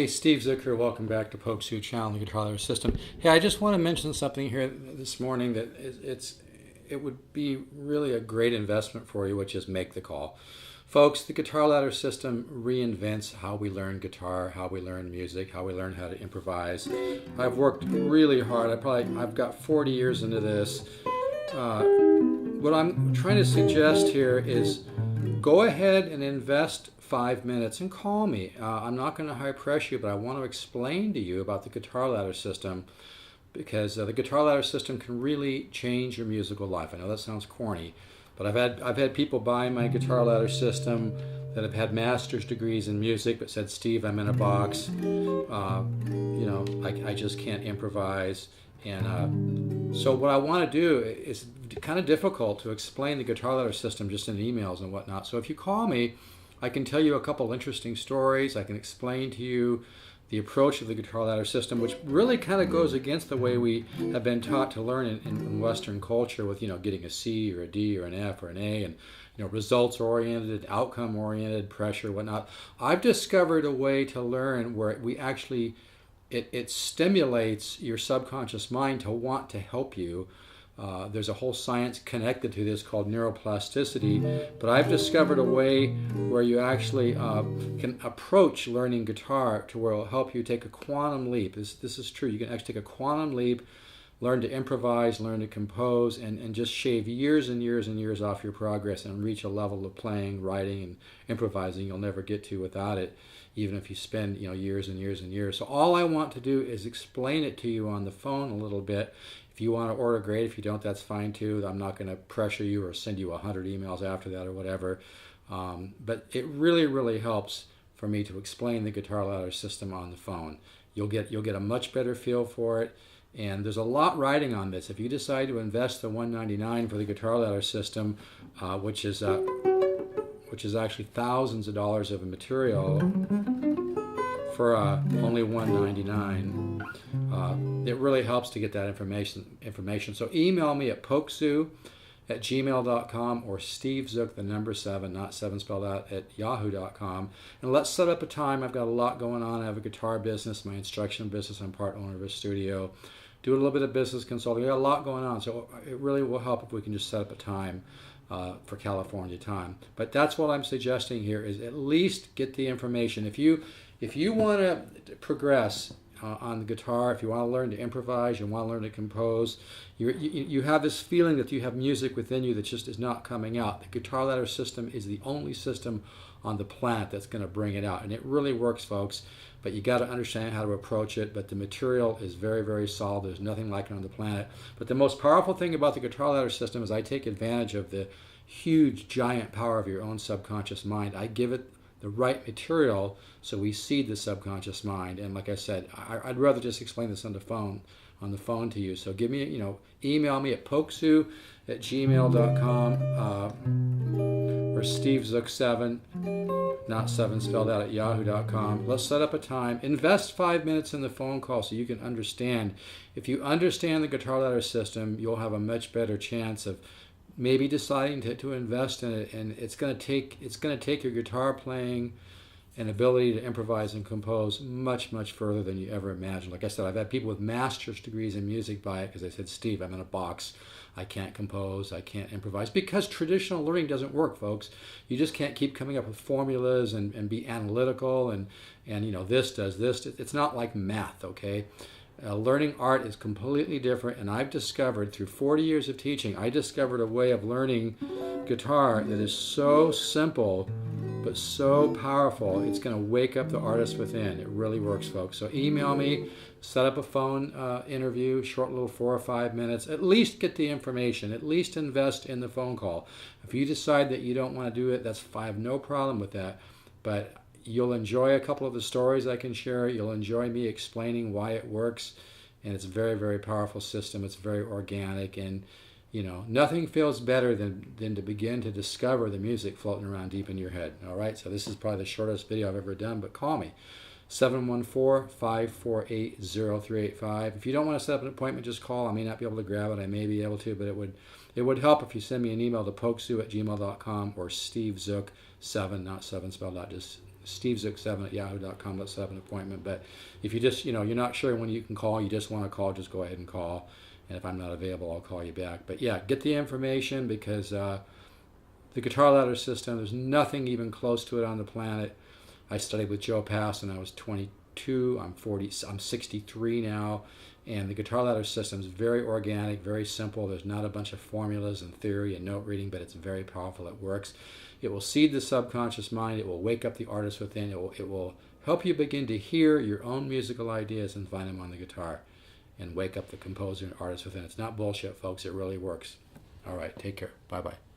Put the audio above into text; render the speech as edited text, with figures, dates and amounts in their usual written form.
Steve Zook here. Welcome back to Poke Sue Channel, the Guitar Ladder System. Hey, I just want to mention something here this morning that it would be really a great investment for you, which is make the call. Folks, the Guitar Ladder System reinvents how we learn guitar, how we learn music, how we learn how to improvise. I've worked really hard. I've got 40 years into this. What I'm trying to suggest here is go ahead and invest 5 minutes and call me. I'm not going to high press you, but I want to explain to you about the Guitar Ladder System, because the Guitar Ladder System can really change your musical life. I know that sounds corny, but I've had people buy my Guitar Ladder System that have had master's degrees in music but said, Steve, I'm in a box. I just can't improvise. And so what I want to do is kind of difficult to explain the Guitar Ladder System just in emails and whatnot. So if you call me, I can tell you a couple interesting stories. I can explain to you the approach of the Guitar Ladder System, which really kind of goes against the way we have been taught to learn in Western culture, with getting a C or a D or an F or an A, and results oriented, outcome oriented, pressure, whatnot. I've discovered a way to learn where we actually it stimulates your subconscious mind to want to help you. There's a whole science connected to this called neuroplasticity, but I've discovered a way where you actually can approach learning guitar to where it'll help you take a quantum leap. This is true. You can actually take a quantum leap, learn to improvise, learn to compose, and just shave years and years and years off your progress and reach a level of playing, writing, and improvising you'll never get to without it, even if you spend years and years and years. So all I want to do is explain it to you on the phone a little bit. If you want to order, great. If you don't, that's fine too. I'm not going to pressure you or send you 100 emails after that or whatever. But it really, really helps for me to explain the Guitar Ladder System on the phone. You'll get a much better feel for it. And there's a lot riding on this. If you decide to invest the $199 for the Guitar Ladder System, which is actually thousands of dollars of material for only $199. It really helps to get that information. So email me at pokesue@gmail.com or Steve Zook, the number 7, not 7 spelled out, at yahoo.com. And let's set up a time. I've got a lot going on. I have a guitar business, my instruction business. I'm part owner of a studio. Do a little bit of business consulting. I've got a lot going on. So it really will help if we can just set up a time for California time. But that's what I'm suggesting here, is at least get the information. If you want to progress on the guitar, if you want to learn to improvise, you want to learn to compose, you have this feeling that you have music within you that just is not coming out. The Guitar Ladder System is the only system on the planet that's going to bring it out. And it really works, folks. But you got to understand how to approach it. But the material is very, very solid. There's nothing like it on the planet. But the most powerful thing about the Guitar Ladder System is I take advantage of the huge, giant power of your own subconscious mind. I give it the right material so we seed the subconscious mind. And like I said, I'd rather just explain this on the phone to you. So give me, email me at pokesue@gmail.com or Steve Zook 7, not 7 spelled out, at yahoo.com. Let's set up a time. Invest 5 minutes in the phone call so you can understand. If you understand the Guitar Ladder System, you'll have a much better chance of maybe deciding to invest in it. And it's going to take your guitar playing and ability to improvise and compose much, much further than you ever imagined. Like I said, I've had people with master's degrees in music buy it because they said, Steve, I'm in a box. I can't compose, I can't improvise, because traditional learning doesn't work, folks. You just can't keep coming up with formulas and be analytical and this does this. It's not like math, okay? Learning art is completely different, and I've discovered through 40 years of teaching, I discovered a way of learning guitar that is so simple but so powerful. It's going to wake up the artist within. It really works, folks. So email me, set up a phone interview, short little 4 or 5 minutes. At least get the information. At least invest in the phone call. If you decide that you don't want to do it, that's fine. I have no problem with that. But you'll enjoy a couple of the stories I can share. You'll enjoy me explaining why it works. And it's a very, very powerful system. It's very organic. And nothing feels better than to begin to discover the music floating around deep in your head. All right, so this is probably the shortest video I've ever done, but call me, 714-548-0385. If you don't want to set up an appointment, just call. I may not be able to grab it. I may be able to, but it would help if you send me an email to pokesue@gmail.com or Steve Zook 7, not 7 spelled out, just stevezook7 at yahoo.com. Let's set up an appointment. But if you just, you're not sure when you can call, you just want to call, just go ahead and call. And if I'm not available, I'll call you back. But yeah, get the information, because the guitar ladder system, there's nothing even close to it on the planet. I studied with Joe Pass when I was 22. I'm 63 now. And the guitar ladder system is very organic, very simple. There's not a bunch of formulas and theory and note reading, but it's very powerful. It works. It will seed the subconscious mind. It will wake up the artist within. It will help you begin to hear your own musical ideas and find them on the guitar, and wake up the composer and artist within. It's not bullshit, folks. It really works. All right, take care. Bye-bye.